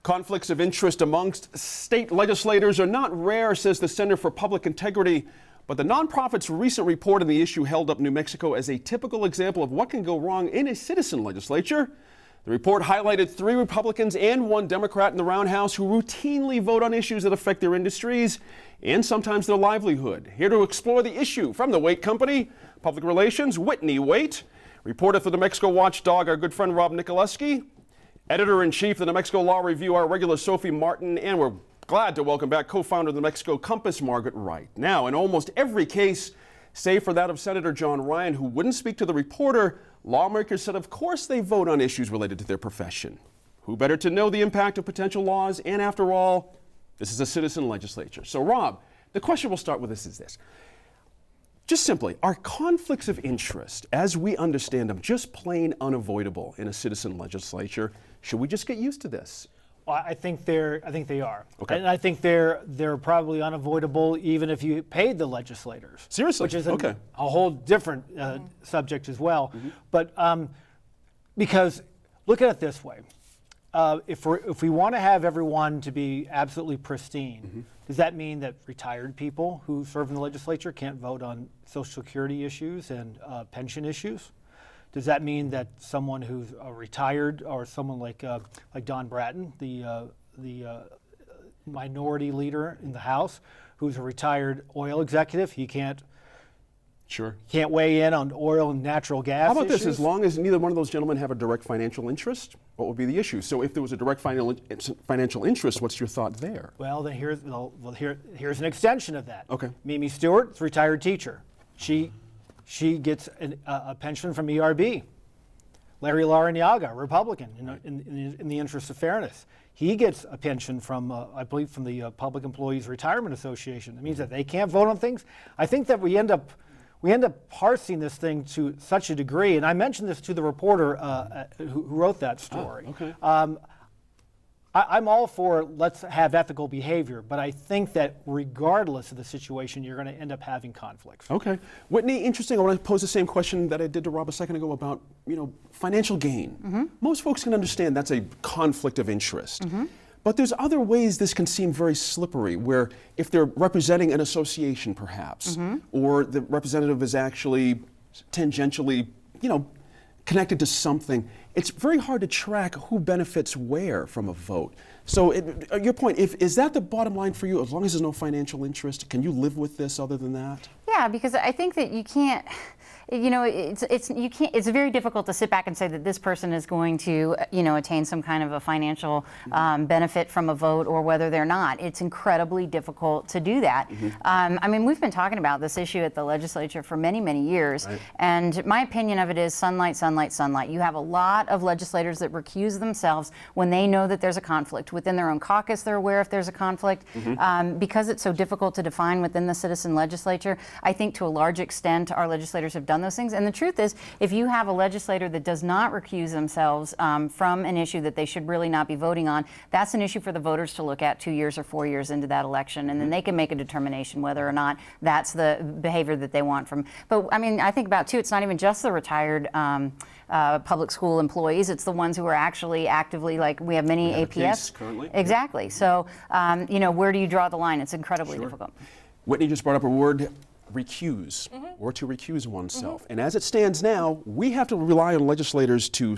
Conflicts of interest amongst state legislators are not rare, says the Center for Public Integrity. But the nonprofit's recent report on the issue held up New Mexico as a typical example of what can go wrong in a citizen legislature. The report highlighted 3 Republicans and 1 Democrat in the Roundhouse who routinely vote on issues that affect their industries and sometimes their livelihood. Here to explore the issue from the Waite Company, Public Relations, Whitney Waite. Reporter for the New Mexico Watchdog, our good friend Rob Nikolewski. Editor-in-Chief of the New Mexico Law Review, our regular Sophie Martin, and we're glad to welcome back co-founder of the New Mexico Compass, Margaret Wright. Now, in almost every case, save for that of Senator John Ryan, who wouldn't speak to the reporter, lawmakers said of course they vote on issues related to their profession. Who better to know the impact of potential laws? And after all, this is a citizen legislature. So Rob, the question we'll start with is this. Just simply, are conflicts of interest, as we understand them, just plain unavoidable in a citizen legislature? Should we just get used to this? Well, I think they are. Okay. And I think they're probably unavoidable even if you paid the legislators. Seriously? Which is okay. a whole different subject as well. Mm-hmm. But because look at it this way. If we want to have everyone to be absolutely pristine, mm-hmm. does that mean that retired people who serve in the legislature can't vote on Social Security issues and pension issues? Does that mean that someone who's retired, or someone like Don Bratton, the minority leader in the House, who's a retired oil executive, he can't weigh in on oil and natural gas How about issues? this? As long as neither one of those gentlemen have a direct financial interest, what would be the issue? So if there was a direct financial interest, what's your thought there? Well, then here's an extension of that. Okay. Mimi Stewart is a retired teacher. She gets a pension from ERB. Larry Larrañaga, Republican, in the interest of fairness. He gets a pension from, I believe, from the Public Employees Retirement Association. It means that they can't vote on things. I think that we end up parsing this thing to such a degree, and I mentioned this to the reporter who wrote that story. Okay. I'm all for let's have ethical behavior, but I think that regardless of the situation, you're going to end up having conflicts. Okay. Whitney, interesting. I want to pose the same question that I did to Rob a second ago about, financial gain. Mm-hmm. Most folks can understand that's a conflict of interest. Mm-hmm. But there's other ways this can seem very slippery, where if they're representing an association perhaps, mm-hmm. or the representative is actually tangentially, connected to something, it's very hard to track who benefits where from a vote. So your point, is that the bottom line for you? As long as there's no financial interest, can you live with this other than that? Yeah, because I think that you can't, it's very difficult to sit back and say that this person is going to, attain some kind of a financial benefit from a vote or whether they're not. It's incredibly difficult to do that. Mm-hmm. We've been talking about this issue at the legislature for many, many years. Right. And my opinion of it is sunlight, sunlight, sunlight. You have a lot of legislators that recuse themselves when they know that there's a conflict. Within their own caucus, they're aware if there's a conflict. Mm-hmm. Because it's so difficult to define within the citizen legislature, I think to a large extent our legislators have done those things. And the truth is, if you have a legislator that does not recuse themselves from an issue that they should really not be voting on, that's an issue for the voters to look at 2 years or 4 years into that election, and then they can make a determination whether or not that's the behavior that they want from. But I think about too, it's not even just the retired public school employees, it's the ones who are actually actively, like we have many APS. Currently. Exactly. So, where do you draw the line? It's incredibly difficult. Whitney just brought up a word, recuse, mm-hmm. or to recuse oneself. Mm-hmm. And as it stands now, we have to rely on legislators to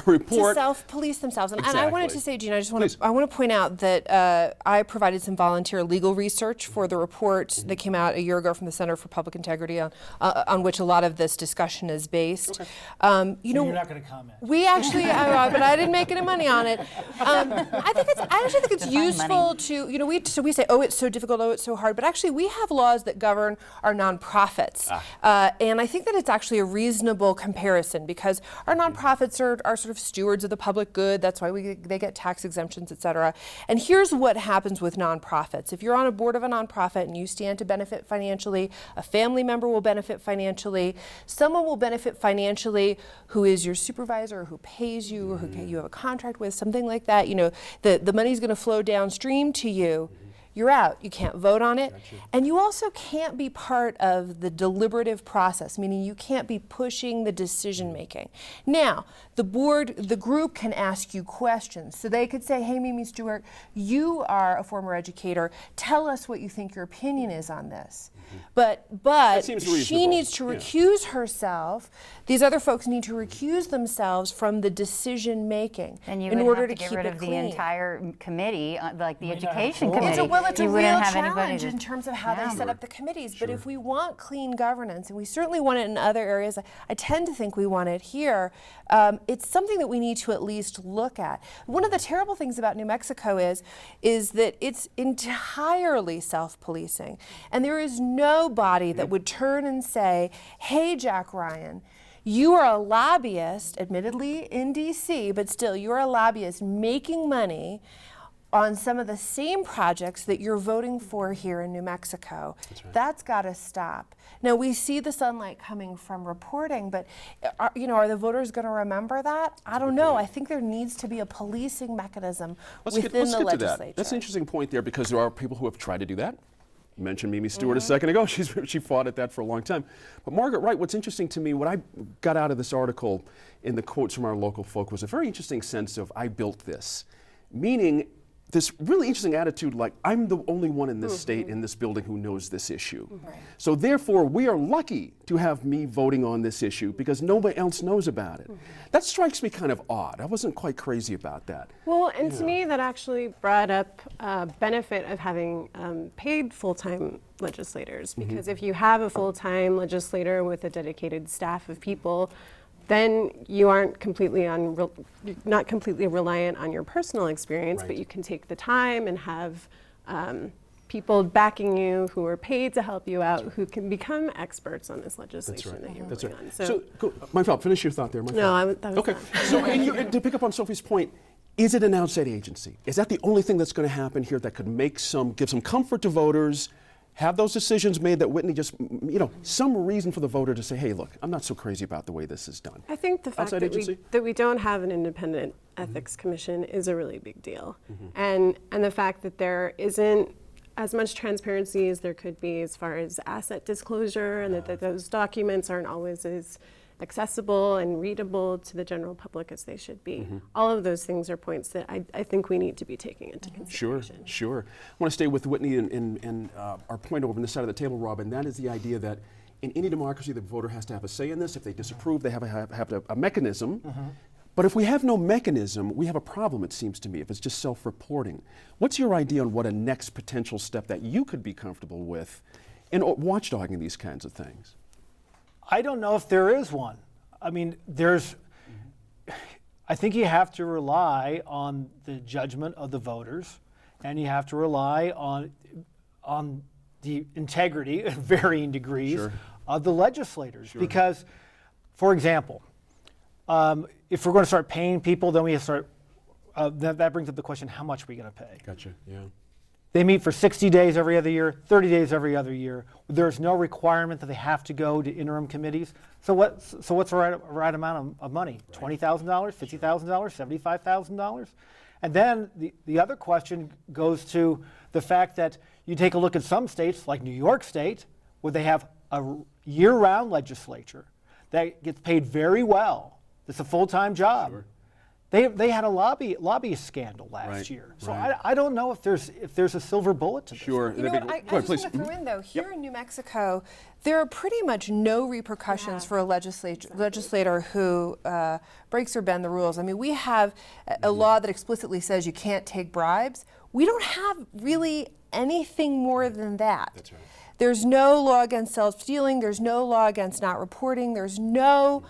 report. To self-police themselves. And, Exactly. And I wanted to say, Gene, I want to point out that I provided some volunteer legal research for the report mm-hmm. that came out a year ago from the Center for Public Integrity on which a lot of this discussion is based. Okay. So you're not going to comment. We actually, but I didn't make any money on it. I actually think it's useful to, we say, oh, it's so difficult, oh, it's so hard, but actually we have laws that govern our nonprofits. And I think that it's actually a reasonable comparison because our nonprofits are sort of stewards of the public good. That's why they get tax exemptions, et cetera. And here's what happens with nonprofits. If you're on a board of a nonprofit and you stand to benefit financially, a family member will benefit financially, someone will benefit financially who is your supervisor, who pays you, who you have a contract with, something like that. The money's going to flow downstream to you. You're out. You can't vote on it. Gotcha. And you also can't be part of the deliberative process, meaning you can't be pushing the decision making. Now, the group can ask you questions. So they could say, hey, Mimi Stewart, you are a former educator. Tell us what you think your opinion is on this. But seems she reasonable. needs to recuse herself. These other folks need to recuse themselves from the decision making And you in would order have to to get keep rid it of the clean. entire committee, like the not have education a quorum. committee. It's a You real wouldn't have anybody challenge to- in terms of how Yeah. they set up the committees. But if we want clean governance, and we certainly want it in other areas, I tend to think we want it here, it's something that we need to at least look at. One of the terrible things about New Mexico is that it's entirely self-policing. And there is no body that would turn and say, hey, Jack Ryan, you are a lobbyist, admittedly in DC, but still, you're a lobbyist making money on some of the same projects that you're voting for here in New Mexico. That's got to stop. Now, we see the sunlight coming from reporting, but are the voters going to remember that? I don't know. I think there needs to be a policing mechanism within the get to legislature. that. That's an interesting point there, because there are people who have tried to do that. You mentioned Mimi Stewart a second ago. She fought at that for a long time. But Margaret Wright, what's interesting to me, what I got out of this article in the quotes from our local folk was a very interesting sense of I built this, meaning this really interesting attitude like I'm the only one in this state, in this building, who knows this issue. So therefore, we are lucky to have me voting on this issue because nobody else knows about it. That strikes me kind of odd. I wasn't quite crazy about that. Well, and to me, that actually brought up a benefit of having paid full-time legislators, because if you have a full-time legislator with a dedicated staff of people, then you aren't completely you're not completely reliant on your personal experience, but you can take the time and have people backing you who are paid to help you out, who can become experts on this legislation that you're voting on. So, go, Meinfeld, finish your thought there. Meinfeld. No, that was okay. done. So, and to pick up on Sophie's point, is it an outside agency? Is that the only thing that's going to happen here that could give some comfort to voters? Have those decisions made that Whitney just, some reason for the voter to say, hey, look, I'm not so crazy about the way this is done. I think the fact Outside that agency? we don't have an independent ethics commission is a really big deal. And the fact that there isn't as much transparency as there could be as far as asset disclosure, and that those documents aren't always as accessible and readable to the general public as they should be. All of those things are points that I think we need to be taking into consideration. Sure. I want to stay with Whitney and our point over on this side of the table, Rob, and that is the idea that in any democracy, the voter has to have a say in this. If they disapprove, they have a mechanism. But if we have no mechanism, we have a problem, it seems to me, if it's just self-reporting. What's your idea on what a next potential step that you could be comfortable with in watchdogging these kinds of things? I don't know if there is one. I mean, I think you have to rely on the judgment of the voters, and you have to rely on the integrity in varying degrees of the legislators. Because, for example, if we're going to start paying people, then we have to start, that brings up the question, how much are we going to pay? Gotcha, yeah. They meet for 60 days every other year, 30 days every other year. There's no requirement that they have to go to interim committees. So what's the right amount of money? $20,000, $50,000, $75,000? And then the other question goes to the fact that you take a look at some states, like New York State, where they have a year-round legislature that gets paid very well. It's a full-time job. They had a lobbyist scandal last year. So I don't know if there's a silver bullet to this. Sure. You know what, I just want to throw in, though, here in New Mexico, there are pretty much no repercussions for a legislator who breaks or bends the rules. I mean, we have a law that explicitly says you can't take bribes. We don't have really anything more than that. That's right. There's no law against self-stealing. There's no law against not reporting. There's no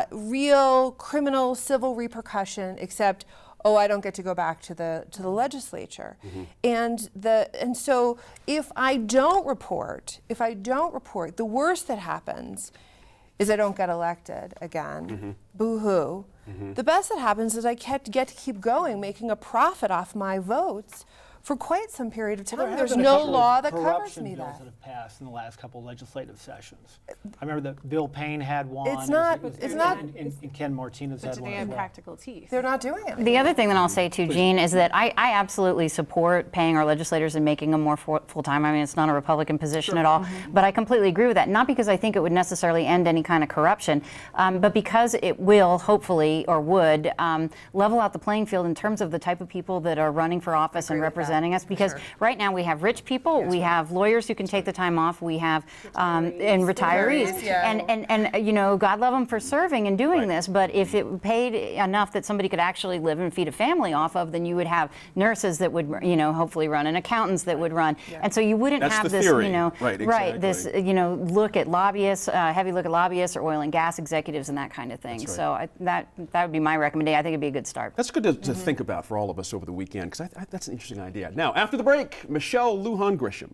real criminal civil repercussion except, oh, I don't get to go back to the legislature. And so if I don't report, the worst that happens is I don't get elected again. Boo-hoo. The best that happens is I get to keep going, making a profit off my votes for quite some period of There time. have There's been a no couple of law that covers corruption me bills that. that have passed in the last couple of legislative sessions. I remember that Bill Payne had one. It's not- it's not- And Ken Martinez But had do one they as have well. practical teeth? They're not doing it. The other thing that I'll say too, Gene, is that I absolutely support paying our legislators and making them more full-time. I mean, it's not a Republican position at all, but I completely agree with that. Not because I think it would necessarily end any kind of corruption, but because it will, hopefully, or would, level out the playing field in terms of the type of people that are running for office and representing us. Because right now we have rich people, we have lawyers who can take the time off, we have and retirees, yeah. and you know, God love them for serving and doing this. But if it paid enough that somebody could actually live and feed a family off of, then you would have nurses that would, you know, hopefully run, and accountants that would run, and so you wouldn't That's have the this, theory. you know, Right, this, exactly. you know, look at lobbyists, heavy look at lobbyists or oil and gas executives and that kind of thing. That's right. So that would be my recommendation. I think it'd be a good start. That's good to think about for all of us over the weekend, because that's an interesting idea. Now, after the break, Michelle Lujan Grisham.